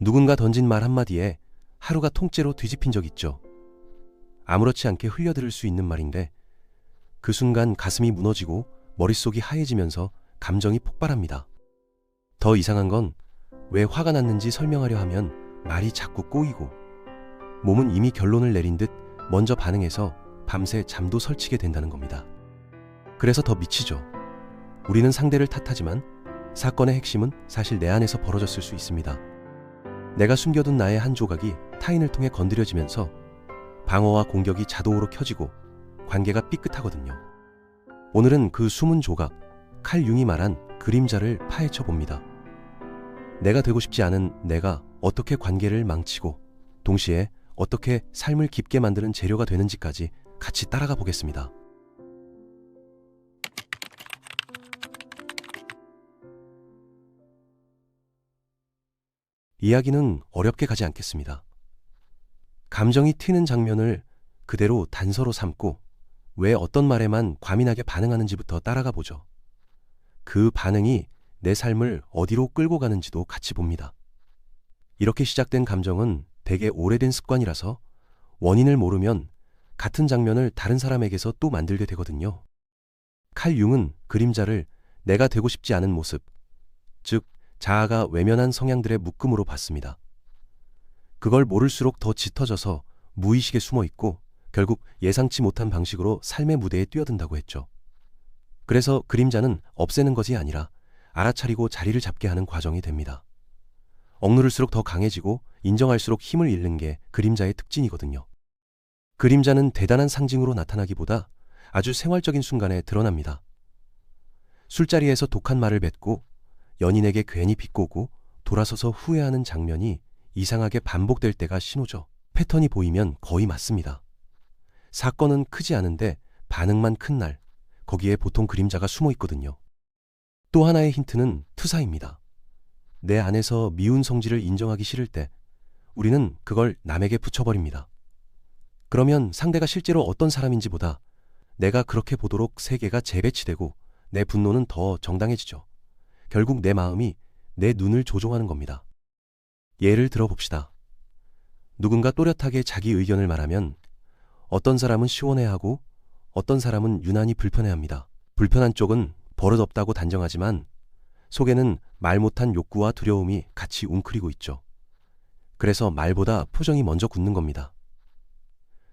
누군가 던진 말 한마디에 하루가 통째로 뒤집힌 적 있죠. 아무렇지 않게 흘려들을 수 있는 말인데 그 순간 가슴이 무너지고 머릿속이 하얘지면서 감정이 폭발합니다. 더 이상한 건 왜 화가 났는지 설명하려 하면 말이 자꾸 꼬이고 몸은 이미 결론을 내린 듯 먼저 반응해서 밤새 잠도 설치게 된다는 겁니다. 그래서 더 미치죠. 우리는 상대를 탓하지만 사건의 핵심은 사실 내 안에서 벌어졌을 수 있습니다. 내가 숨겨둔 나의 한 조각이 타인을 통해 건드려지면서 방어와 공격이 자동으로 켜지고 관계가 삐끗하거든요. 오늘은 그 숨은 조각, 칼 융이 말한 그림자를 파헤쳐 봅니다. 내가 되고 싶지 않은 내가 어떻게 관계를 망치고 동시에 어떻게 삶을 깊게 만드는 재료가 되는지까지 같이 따라가 보겠습니다. 이야기는 어렵게 가지 않겠습니다. 감정이 튀는 장면을 그대로 단서로 삼고 왜 어떤 말에만 과민하게 반응하는지부터 따라가 보죠. 그 반응이 내 삶을 어디로 끌고 가는지도 같이 봅니다. 이렇게 시작된 감정은 되게 오래된 습관이라서 원인을 모르면 같은 장면을 다른 사람에게서 또 만들게 되거든요. 칼 융은 그림자를 내가 되고 싶지 않은 모습, 즉 자아가 외면한 성향들의 묶음으로 봤습니다. 그걸 모를수록 더 짙어져서 무의식에 숨어 있고 결국 예상치 못한 방식으로 삶의 무대에 뛰어든다고 했죠. 그래서 그림자는 없애는 것이 아니라 알아차리고 자리를 잡게 하는 과정이 됩니다. 억누를수록 더 강해지고 인정할수록 힘을 잃는 게 그림자의 특징이거든요. 그림자는 대단한 상징으로 나타나기보다 아주 생활적인 순간에 드러납니다. 술자리에서 독한 말을 뱉고 연인에게 괜히 비꼬고 돌아서서 후회하는 장면이 이상하게 반복될 때가 신호죠. 패턴이 보이면 거의 맞습니다. 사건은 크지 않은데 반응만 큰 날, 거기에 보통 그림자가 숨어 있거든요. 또 하나의 힌트는 투사입니다. 내 안에서 미운 성질을 인정하기 싫을 때 우리는 그걸 남에게 붙여버립니다. 그러면 상대가 실제로 어떤 사람인지보다 내가 그렇게 보도록 세계가 재배치되고 내 분노는 더 정당해지죠. 결국 내 마음이 내 눈을 조종하는 겁니다. 예를 들어봅시다. 누군가 또렷하게 자기 의견을 말하면 어떤 사람은 시원해하고 어떤 사람은 유난히 불편해합니다. 불편한 쪽은 버릇없다고 단정하지만 속에는 말 못한 욕구와 두려움이 같이 웅크리고 있죠. 그래서 말보다 표정이 먼저 굳는 겁니다.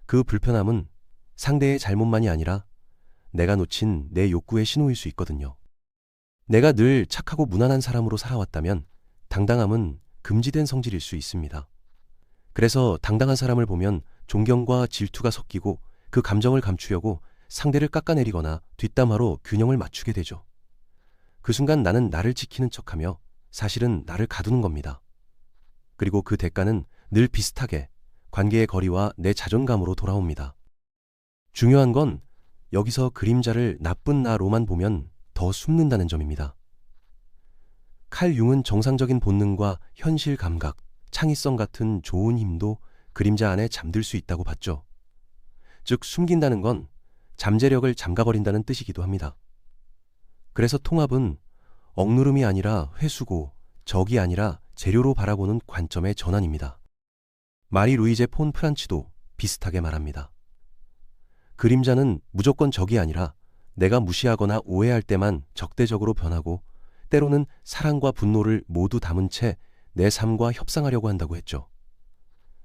그 불편함은 상대의 잘못만이 아니라 내가 놓친 내 욕구의 신호일 수 있거든요. 내가 늘 착하고 무난한 사람으로 살아왔다면 당당함은 금지된 성질일 수 있습니다. 그래서 당당한 사람을 보면 존경과 질투가 섞이고 그 감정을 감추려고 상대를 깎아내리거나 뒷담화로 균형을 맞추게 되죠. 그 순간 나는 나를 지키는 척하며 사실은 나를 가두는 겁니다. 그리고 그 대가는 늘 비슷하게 관계의 거리와 내 자존감으로 돌아옵니다. 중요한 건 여기서 그림자를 나쁜 나로만 보면 더 숨는다는 점입니다. 칼 융은 정상적인 본능과 현실 감각, 창의성 같은 좋은 힘도 그림자 안에 잠들 수 있다고 봤죠. 즉 숨긴다는 건 잠재력을 잠가버린다는 뜻이기도 합니다. 그래서 통합은 억누름이 아니라 회수고 적이 아니라 재료로 바라보는 관점의 전환입니다. 마리 루이제 폰 프란치도 비슷하게 말합니다. 그림자는 무조건 적이 아니라 내가 무시하거나 오해할 때만 적대적으로 변하고 때로는 사랑과 분노를 모두 담은 채 내 삶과 협상하려고 한다고 했죠.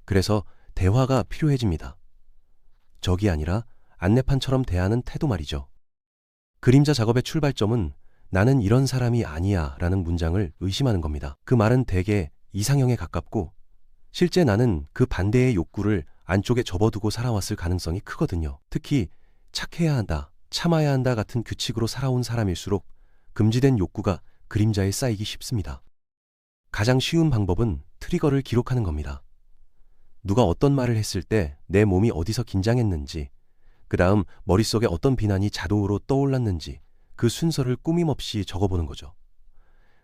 그래서 대화가 필요해집니다. 적이 아니라 안내판처럼 대하는 태도 말이죠. 그림자 작업의 출발점은 나는 이런 사람이 아니야 라는 문장을 의심하는 겁니다. 그 말은 대개 이상형에 가깝고 실제 나는 그 반대의 욕구를 안쪽에 접어두고 살아왔을 가능성이 크거든요. 특히 착해야 한다, 참아야 한다 같은 규칙으로 살아온 사람일수록 금지된 욕구가 그림자에 쌓이기 쉽습니다. 가장 쉬운 방법은 트리거를 기록하는 겁니다. 누가 어떤 말을 했을 때 내 몸이 어디서 긴장했는지, 그 다음 머릿속에 어떤 비난이 자동으로 떠올랐는지 그 순서를 꾸밈없이 적어보는 거죠.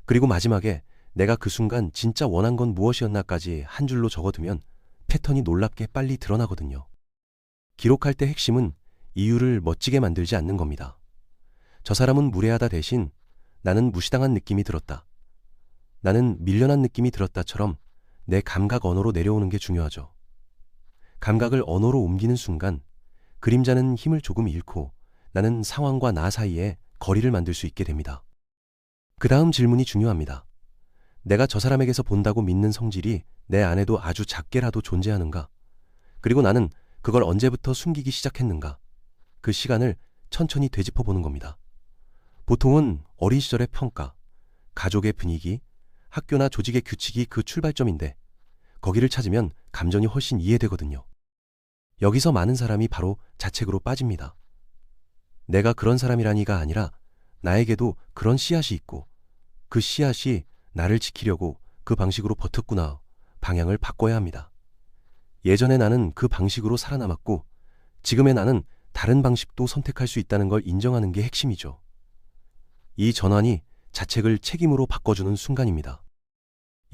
그리고 마지막에 내가 그 순간 진짜 원한 건 무엇이었나까지 한 줄로 적어두면 패턴이 놀랍게 빨리 드러나거든요. 기록할 때 핵심은 이유를 멋지게 만들지 않는 겁니다. 저 사람은 무례하다 대신 나는 무시당한 느낌이 들었다. 나는 밀려난 느낌이 들었다처럼 내 감각 언어로 내려오는 게 중요하죠. 감각을 언어로 옮기는 순간 그림자는 힘을 조금 잃고 나는 상황과 나 사이에 거리를 만들 수 있게 됩니다. 그 다음 질문이 중요합니다. 내가 저 사람에게서 본다고 믿는 성질이 내 안에도 아주 작게라도 존재하는가? 그리고 나는 그걸 언제부터 숨기기 시작했는가? 그 시간을 천천히 되짚어 보는 겁니다. 보통은 어린 시절의 평가, 가족의 분위기, 학교나 조직의 규칙이 그 출발점인데 거기를 찾으면 감정이 훨씬 이해되거든요. 여기서 많은 사람이 바로 자책으로 빠집니다. 내가 그런 사람이라니가 아니라 나에게도 그런 씨앗이 있고 그 씨앗이 나를 지키려고 그 방식으로 버텼구나. 방향을 바꿔야 합니다. 예전에 나는 그 방식으로 살아남았고 지금의 나는 다른 방식도 선택할 수 있다는 걸 인정하는 게 핵심이죠. 이 전환이 자책을 책임으로 바꿔주는 순간입니다.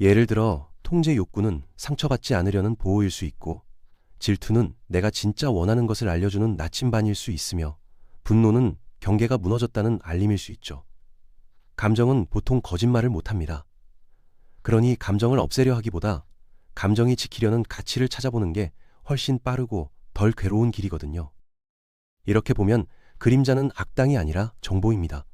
예를 들어 통제 욕구는 상처받지 않으려는 보호일 수 있고 질투는 내가 진짜 원하는 것을 알려주는 나침반일 수 있으며 분노는 경계가 무너졌다는 알림일 수 있죠. 감정은 보통 거짓말을 못합니다. 그러니 감정을 없애려 하기보다 감정이 지키려는 가치를 찾아보는 게 훨씬 빠르고 덜 괴로운 길이거든요. 이렇게 보면 그림자는 악당이 아니라 정보입니다.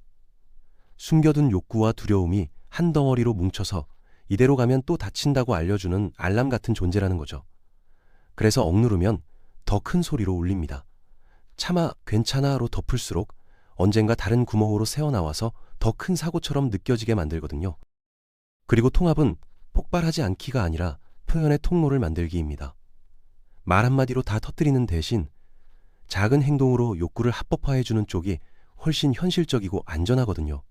숨겨둔 욕구와 두려움이 한 덩어리로 뭉쳐서 이대로 가면 또 다친다고 알려주는 알람 같은 존재라는 거죠. 그래서 억누르면 더 큰 소리로 울립니다. 차마 괜찮아로 덮을수록 언젠가 다른 구멍으로 새어나와서 더 큰 사고처럼 느껴지게 만들거든요. 그리고 통합은 폭발하지 않기가 아니라 표현의 통로를 만들기입니다. 말 한마디로 다 터뜨리는 대신 작은 행동으로 욕구를 합법화해주는 쪽이 훨씬 현실적이고 안전하거든요.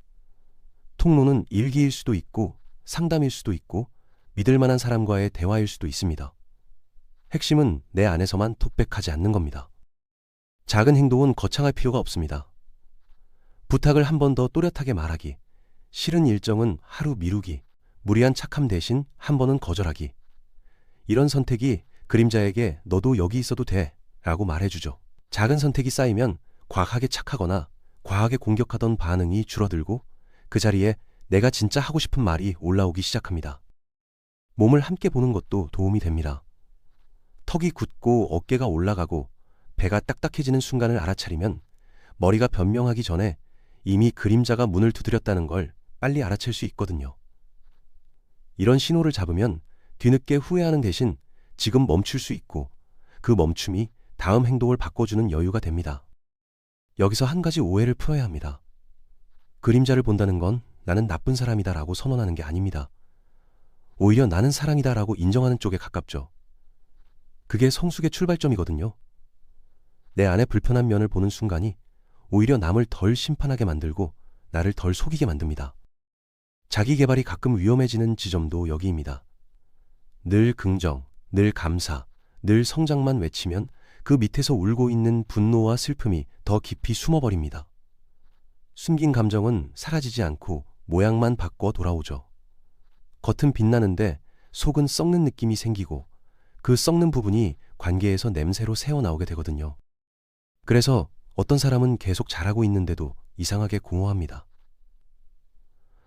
통로는 일기일 수도 있고 상담일 수도 있고 믿을 만한 사람과의 대화일 수도 있습니다. 핵심은 내 안에서만 독백하지 않는 겁니다. 작은 행동은 거창할 필요가 없습니다. 부탁을 한 번 더 또렷하게 말하기, 싫은 일정은 하루 미루기, 무리한 착함 대신 한 번은 거절하기. 이런 선택이 그림자에게 너도 여기 있어도 돼 라고 말해주죠. 작은 선택이 쌓이면 과하게 착하거나 과하게 공격하던 반응이 줄어들고 그 자리에 내가 진짜 하고 싶은 말이 올라오기 시작합니다. 몸을 함께 보는 것도 도움이 됩니다. 턱이 굳고 어깨가 올라가고 배가 딱딱해지는 순간을 알아차리면 머리가 변명하기 전에 이미 그림자가 문을 두드렸다는 걸 빨리 알아챌 수 있거든요. 이런 신호를 잡으면 뒤늦게 후회하는 대신 지금 멈출 수 있고 그 멈춤이 다음 행동을 바꿔주는 여유가 됩니다. 여기서 한 가지 오해를 풀어야 합니다. 그림자를 본다는 건 나는 나쁜 사람이다 라고 선언하는 게 아닙니다. 오히려 나는 사랑이다 라고 인정하는 쪽에 가깝죠. 그게 성숙의 출발점이거든요. 내 안에 불편한 면을 보는 순간이 오히려 남을 덜 심판하게 만들고 나를 덜 속이게 만듭니다. 자기 개발이 가끔 위험해지는 지점도 여기입니다. 늘 긍정, 늘 감사, 늘 성장만 외치면 그 밑에서 울고 있는 분노와 슬픔이 더 깊이 숨어버립니다. 숨긴 감정은 사라지지 않고 모양만 바꿔 돌아오죠. 겉은 빛나는데 속은 썩는 느낌이 생기고 그 썩는 부분이 관계에서 냄새로 새어나오게 되거든요. 그래서 어떤 사람은 계속 잘하고 있는데도 이상하게 공허합니다.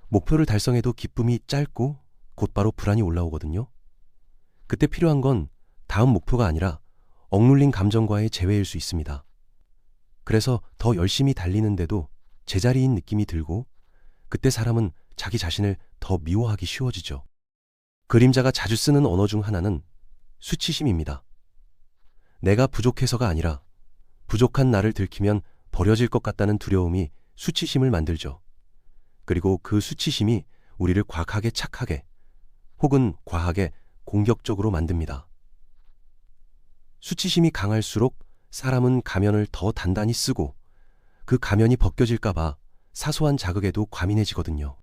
목표를 달성해도 기쁨이 짧고 곧바로 불안이 올라오거든요. 그때 필요한 건 다음 목표가 아니라 억눌린 감정과의 재회일 수 있습니다. 그래서 더 열심히 달리는데도 제자리인 느낌이 들고 그때 사람은 자기 자신을 더 미워하기 쉬워지죠. 그림자가 자주 쓰는 언어 중 하나는 수치심입니다. 내가 부족해서가 아니라 부족한 나를 들키면 버려질 것 같다는 두려움이 수치심을 만들죠. 그리고 그 수치심이 우리를 과하게 착하게 혹은 과하게 공격적으로 만듭니다. 수치심이 강할수록 사람은 가면을 더 단단히 쓰고 그 가면이 벗겨질까봐 사소한 자극에도 과민해지거든요.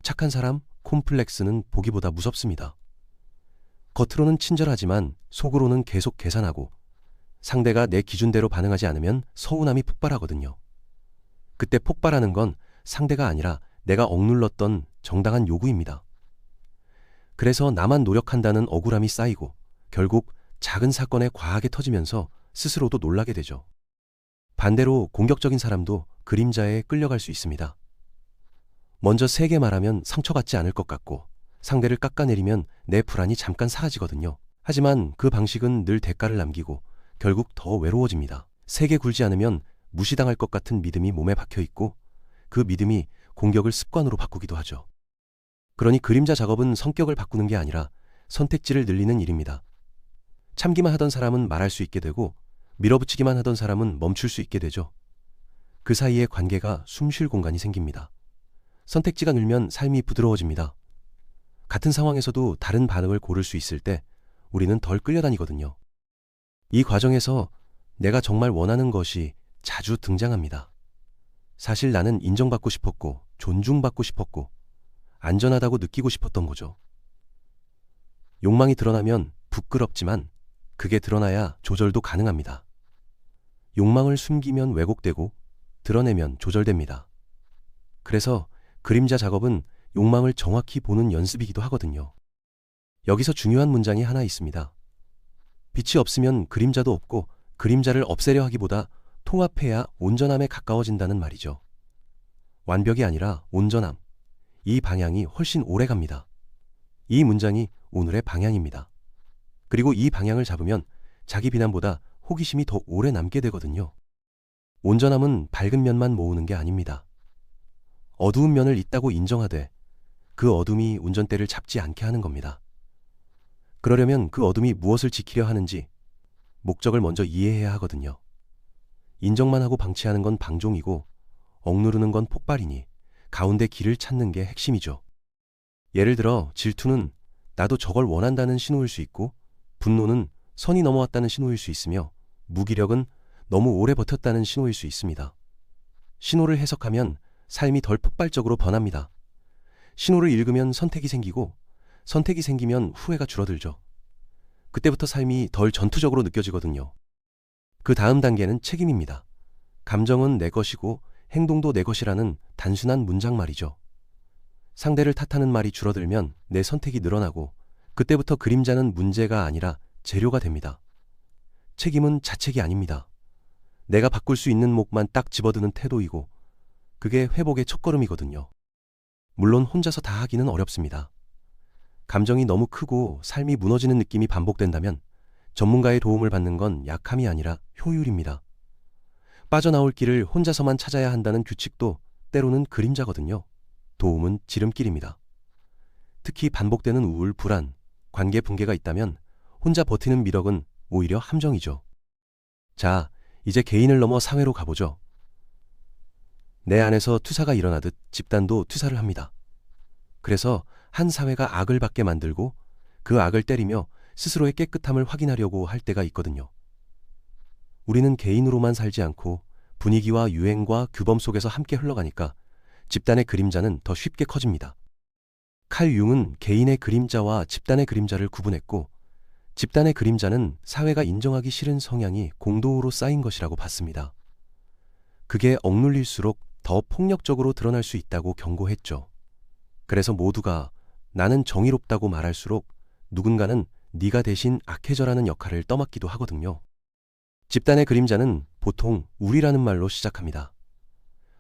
착한 사람, 콤플렉스는 보기보다 무섭습니다. 겉으로는 친절하지만 속으로는 계속 계산하고 상대가 내 기준대로 반응하지 않으면 서운함이 폭발하거든요. 그때 폭발하는 건 상대가 아니라 내가 억눌렀던 정당한 요구입니다. 그래서 나만 노력한다는 억울함이 쌓이고 결국 작은 사건에 과하게 터지면서 스스로도 놀라게 되죠. 반대로 공격적인 사람도 그림자에 끌려갈 수 있습니다. 먼저 세게 말하면 상처받지 않을 것 같고 상대를 깎아내리면 내 불안이 잠깐 사라지거든요. 하지만 그 방식은 늘 대가를 남기고 결국 더 외로워집니다. 세게 굴지 않으면 무시당할 것 같은 믿음이 몸에 박혀 있고 그 믿음이 공격을 습관으로 바꾸기도 하죠. 그러니 그림자 작업은 성격을 바꾸는 게 아니라 선택지를 늘리는 일입니다. 참기만 하던 사람은 말할 수 있게 되고 밀어붙이기만 하던 사람은 멈출 수 있게 되죠. 그 사이의 관계가 숨 쉴 공간이 생깁니다. 선택지가 늘면 삶이 부드러워집니다. 같은 상황에서도 다른 반응을 고를 수 있을 때 우리는 덜 끌려다니거든요. 이 과정에서 내가 정말 원하는 것이 자주 등장합니다. 사실 나는 인정받고 싶었고 존중받고 싶었고 안전하다고 느끼고 싶었던 거죠. 욕망이 드러나면 부끄럽지만 그게 드러나야 조절도 가능합니다. 욕망을 숨기면 왜곡되고 드러내면 조절됩니다. 그래서 그림자 작업은 욕망을 정확히 보는 연습이기도 하거든요. 여기서 중요한 문장이 하나 있습니다. 빛이 없으면 그림자도 없고 그림자를 없애려 하기보다 통합해야 온전함에 가까워진다는 말이죠. 완벽이 아니라 온전함. 이 방향이 훨씬 오래 갑니다. 이 문장이 오늘의 방향입니다. 그리고 이 방향을 잡으면 자기 비난보다 호기심이 더 오래 남게 되거든요. 온전함은 밝은 면만 모으는 게 아닙니다. 어두운 면을 있다고 인정하되 그 어둠이 운전대를 잡지 않게 하는 겁니다. 그러려면 그 어둠이 무엇을 지키려 하는지 목적을 먼저 이해해야 하거든요. 인정만 하고 방치하는 건 방종이고 억누르는 건 폭발이니 가운데 길을 찾는 게 핵심이죠. 예를 들어 질투는 나도 저걸 원한다는 신호일 수 있고 분노는 선이 넘어왔다는 신호일 수 있으며 무기력은 너무 오래 버텼다는 신호일 수 있습니다. 신호를 해석하면 삶이 덜 폭발적으로 변합니다. 신호를 읽으면 선택이 생기고 선택이 생기면 후회가 줄어들죠. 그때부터 삶이 덜 전투적으로 느껴지거든요. 그 다음 단계는 책임입니다. 감정은 내 것이고 행동도 내 것이라는 단순한 문장 말이죠. 상대를 탓하는 말이 줄어들면 내 선택이 늘어나고 그때부터 그림자는 문제가 아니라 재료가 됩니다. 책임은 자책이 아닙니다. 내가 바꿀 수 있는 몫만 딱 집어드는 태도이고 그게 회복의 첫걸음이거든요. 물론 혼자서 다 하기는 어렵습니다. 감정이 너무 크고 삶이 무너지는 느낌이 반복된다면 전문가의 도움을 받는 건 약함이 아니라 효율입니다. 빠져나올 길을 혼자서만 찾아야 한다는 규칙도 때로는 그림자거든요. 도움은 지름길입니다. 특히 반복되는 우울, 불안, 관계 붕괴가 있다면 혼자 버티는 미력은 오히려 함정이죠. 자, 이제 개인을 넘어 사회로 가보죠. 내 안에서 투사가 일어나듯 집단도 투사를 합니다. 그래서 한 사회가 악을 받게 만들고 그 악을 때리며 스스로의 깨끗함을 확인하려고 할 때가 있거든요. 우리는 개인으로만 살지 않고 분위기와 유행과 규범 속에서 함께 흘러가니까 집단의 그림자는 더 쉽게 커집니다. 칼 융은 개인의 그림자와 집단의 그림자를 구분했고 집단의 그림자는 사회가 인정하기 싫은 성향이 공도로 쌓인 것이라고 봤습니다. 그게 억눌릴수록 더 폭력적으로 드러날 수 있다고 경고했죠. 그래서 모두가 나는 정의롭다고 말할수록 누군가는 네가 대신 악해져라는 역할을 떠맡기도 하거든요. 집단의 그림자는 보통 우리라는 말로 시작합니다.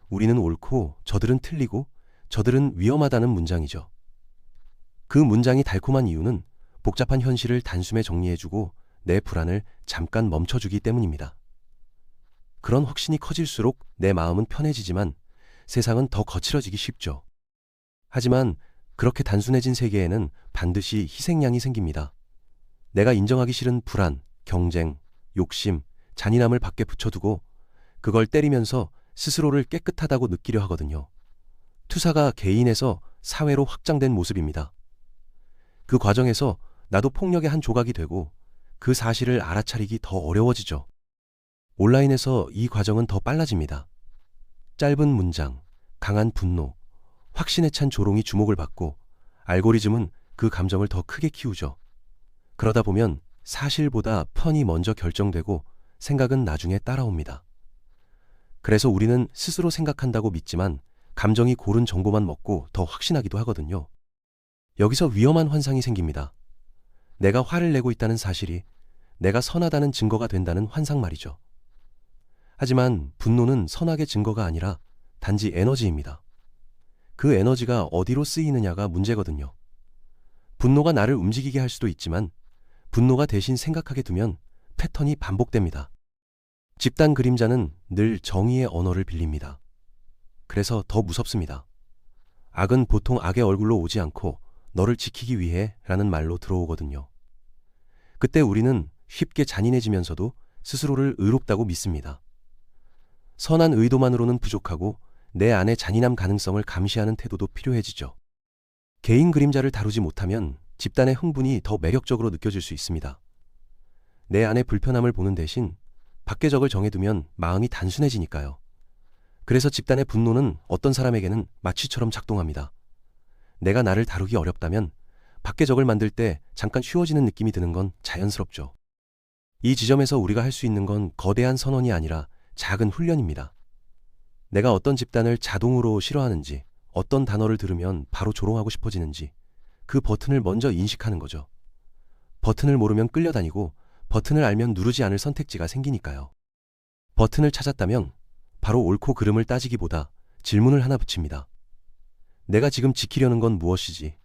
우리는 옳고 저들은 틀리고 저들은 위험하다는 문장이죠. 그 문장이 달콤한 이유는 복잡한 현실을 단숨에 정리해주고 내 불안을 잠깐 멈춰주기 때문입니다. 그런 확신이 커질수록 내 마음은 편해지지만 세상은 더 거칠어지기 쉽죠. 하지만 그렇게 단순해진 세계에는 반드시 희생양이 생깁니다. 내가 인정하기 싫은 불안, 경쟁, 욕심, 잔인함을 밖에 붙여두고 그걸 때리면서 스스로를 깨끗하다고 느끼려 하거든요. 투사가 개인에서 사회로 확장된 모습입니다. 그 과정에서 나도 폭력의 한 조각이 되고 그 사실을 알아차리기 더 어려워지죠. 온라인에서 이 과정은 더 빨라집니다. 짧은 문장, 강한 분노, 확신에 찬 조롱이 주목을 받고 알고리즘은 그 감정을 더 크게 키우죠. 그러다 보면 사실보다 편이 먼저 결정되고 생각은 나중에 따라옵니다. 그래서 우리는 스스로 생각한다고 믿지만 감정이 고른 정보만 먹고 더 확신하기도 하거든요. 여기서 위험한 환상이 생깁니다. 내가 화를 내고 있다는 사실이 내가 선하다는 증거가 된다는 환상 말이죠. 하지만 분노는 선악의 증거가 아니라 단지 에너지입니다. 그 에너지가 어디로 쓰이느냐가 문제거든요. 분노가 나를 움직이게 할 수도 있지만 분노가 대신 생각하게 두면 패턴이 반복됩니다. 집단 그림자는 늘 정의의 언어를 빌립니다. 그래서 더 무섭습니다. 악은 보통 악의 얼굴로 오지 않고 너를 지키기 위해 라는 말로 들어오거든요. 그때 우리는 쉽게 잔인해지면서도 스스로를 의롭다고 믿습니다. 선한 의도만으로는 부족하고 내 안의 잔인함 가능성을 감시하는 태도도 필요해지죠. 개인 그림자를 다루지 못하면 집단의 흥분이 더 매력적으로 느껴질 수 있습니다. 내 안의 불편함을 보는 대신 밖의 적을 정해두면 마음이 단순해지니까요. 그래서 집단의 분노는 어떤 사람에게는 마취처럼 작동합니다. 내가 나를 다루기 어렵다면 밖의 적을 만들 때 잠깐 쉬워지는 느낌이 드는 건 자연스럽죠. 이 지점에서 우리가 할 수 있는 건 거대한 선언이 아니라 작은 훈련입니다. 내가 어떤 집단을 자동으로 싫어하는지, 어떤 단어를 들으면 바로 조롱하고 싶어지는지 그 버튼을 먼저 인식하는 거죠. 버튼을 모르면 끌려다니고 버튼을 알면 누르지 않을 선택지가 생기니까요. 버튼을 찾았다면 바로 옳고 그름을 따지기보다 질문을 하나 붙입니다. 내가 지금 지키려는 건 무엇이지?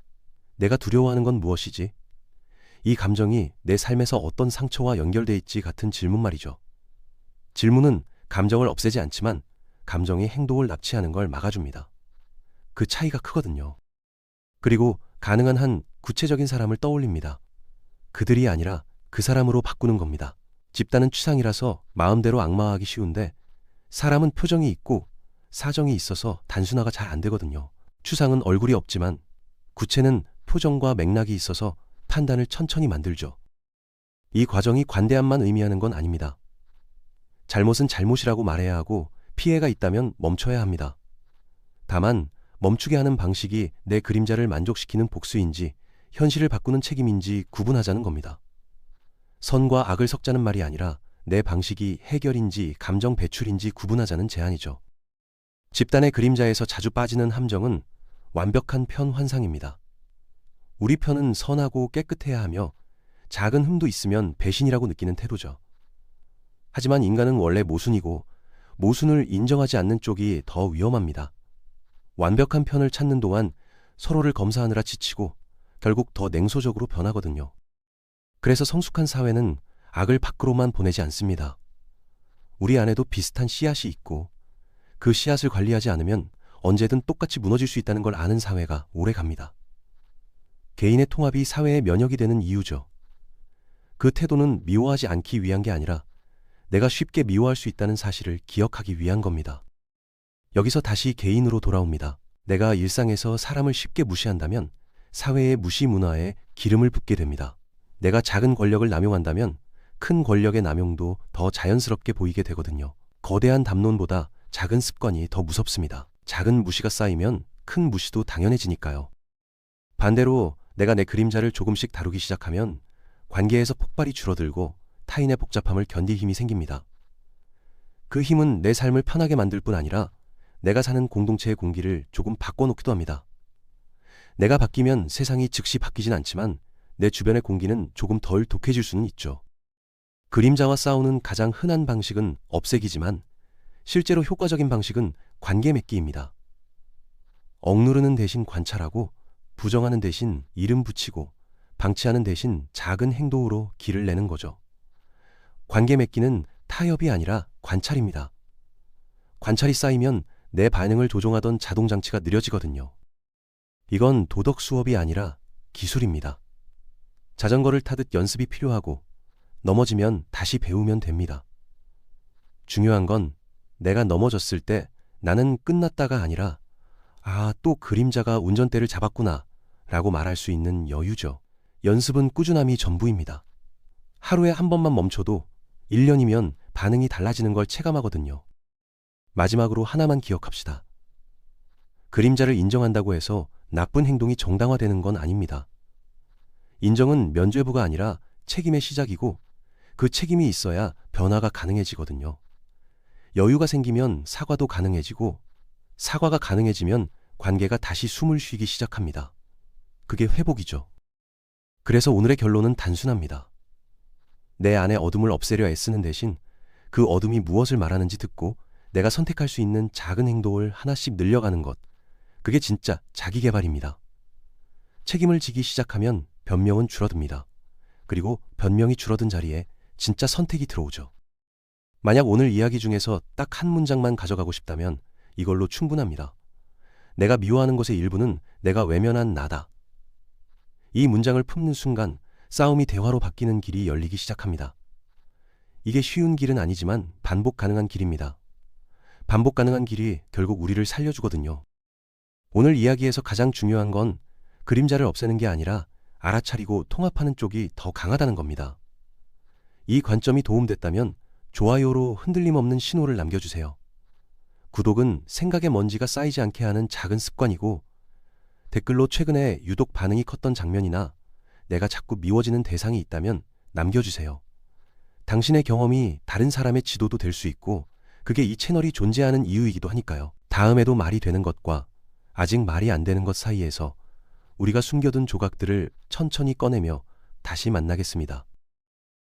내가 두려워하는 건 무엇이지? 이 감정이 내 삶에서 어떤 상처와 연결돼 있지 같은 질문 말이죠. 질문은 감정을 없애지 않지만 감정이 행동을 납치하는 걸 막아줍니다. 그 차이가 크거든요. 그리고 가능한 한 구체적인 사람을 떠올립니다. 그들이 아니라 그 사람으로 바꾸는 겁니다. 집단은 추상이라서 마음대로 악마화하기 쉬운데 사람은 표정이 있고 사정이 있어서 단순화가 잘 안 되거든요. 추상은 얼굴이 없지만 구체는 표정과 맥락이 있어서 판단을 천천히 만들죠. 이 과정이 관대함만 의미하는 건 아닙니다. 잘못은 잘못이라고 말해야 하고 피해가 있다면 멈춰야 합니다. 다만 멈추게 하는 방식이 내 그림자를 만족시키는 복수인지 현실을 바꾸는 책임인지 구분하자는 겁니다. 선과 악을 섞자는 말이 아니라 내 방식이 해결인지 감정 배출인지 구분하자는 제안이죠. 집단의 그림자에서 자주 빠지는 함정은 완벽한 편 환상입니다. 우리 편은 선하고 깨끗해야 하며 작은 흠도 있으면 배신이라고 느끼는 태도죠. 하지만 인간은 원래 모순이고 모순을 인정하지 않는 쪽이 더 위험합니다. 완벽한 편을 찾는 동안 서로를 검사하느라 지치고 결국 더 냉소적으로 변하거든요. 그래서 성숙한 사회는 악을 밖으로만 보내지 않습니다. 우리 안에도 비슷한 씨앗이 있고 그 씨앗을 관리하지 않으면 언제든 똑같이 무너질 수 있다는 걸 아는 사회가 오래 갑니다. 개인의 통합이 사회의 면역이 되는 이유죠. 그 태도는 미워하지 않기 위한 게 아니라 내가 쉽게 미워할 수 있다는 사실을 기억하기 위한 겁니다. 여기서 다시 개인으로 돌아옵니다. 내가 일상에서 사람을 쉽게 무시한다면 사회의 무시 문화에 기름을 붓게 됩니다. 내가 작은 권력을 남용한다면 큰 권력의 남용도 더 자연스럽게 보이게 되거든요. 거대한 담론보다 작은 습관이 더 무섭습니다. 작은 무시가 쌓이면 큰 무시도 당연해지니까요. 반대로 내가 내 그림자를 조금씩 다루기 시작하면 관계에서 폭발이 줄어들고 타인의 복잡함을 견딜 힘이 생깁니다. 그 힘은 내 삶을 편하게 만들 뿐 아니라 내가 사는 공동체의 공기를 조금 바꿔놓기도 합니다. 내가 바뀌면 세상이 즉시 바뀌진 않지만 내 주변의 공기는 조금 덜 독해질 수는 있죠. 그림자와 싸우는 가장 흔한 방식은 없애기지만 실제로 효과적인 방식은 관계 맺기입니다. 억누르는 대신 관찰하고 부정하는 대신 이름 붙이고 방치하는 대신 작은 행동으로 길을 내는 거죠. 관계 맺기는 타협이 아니라 관찰입니다. 관찰이 쌓이면 내 반응을 조종하던 자동장치가 느려지거든요. 이건 도덕 수업이 아니라 기술입니다. 자전거를 타듯 연습이 필요하고 넘어지면 다시 배우면 됩니다. 중요한 건 내가 넘어졌을 때 나는 끝났다가 아니라 또 그림자가 운전대를 잡았구나 라고 말할 수 있는 여유죠. 연습은 꾸준함이 전부입니다. 하루에 한 번만 멈춰도 1년이면 반응이 달라지는 걸 체감하거든요. 마지막으로 하나만 기억합시다. 그림자를 인정한다고 해서 나쁜 행동이 정당화되는 건 아닙니다. 인정은 면죄부가 아니라 책임의 시작이고 그 책임이 있어야 변화가 가능해지거든요. 여유가 생기면 사과도 가능해지고 사과가 가능해지면 관계가 다시 숨을 쉬기 시작합니다. 그게 회복이죠. 그래서 오늘의 결론은 단순합니다. 내 안의 어둠을 없애려 애쓰는 대신 그 어둠이 무엇을 말하는지 듣고 내가 선택할 수 있는 작은 행동을 하나씩 늘려가는 것, 그게 진짜 자기계발입니다. 책임을 지기 시작하면 변명은 줄어듭니다. 그리고 변명이 줄어든 자리에 진짜 선택이 들어오죠. 만약 오늘 이야기 중에서 딱 한 문장만 가져가고 싶다면 이걸로 충분합니다. 내가 미워하는 것의 일부는 내가 외면한 나다. 이 문장을 품는 순간 싸움이 대화로 바뀌는 길이 열리기 시작합니다. 이게 쉬운 길은 아니지만 반복 가능한 길입니다. 반복 가능한 길이 결국 우리를 살려주거든요. 오늘 이야기에서 가장 중요한 건 그림자를 없애는 게 아니라 알아차리고 통합하는 쪽이 더 강하다는 겁니다. 이 관점이 도움됐다면 좋아요로 흔들림 없는 신호를 남겨주세요. 구독은 생각의 먼지가 쌓이지 않게 하는 작은 습관이고, 댓글로 최근에 유독 반응이 컸던 장면이나 내가 자꾸 미워지는 대상이 있다면 남겨주세요. 당신의 경험이 다른 사람의 지도도 될 수 있고, 그게 이 채널이 존재하는 이유이기도 하니까요. 다음에도 말이 되는 것과 아직 말이 안 되는 것 사이에서 우리가 숨겨둔 조각들을 천천히 꺼내며 다시 만나겠습니다.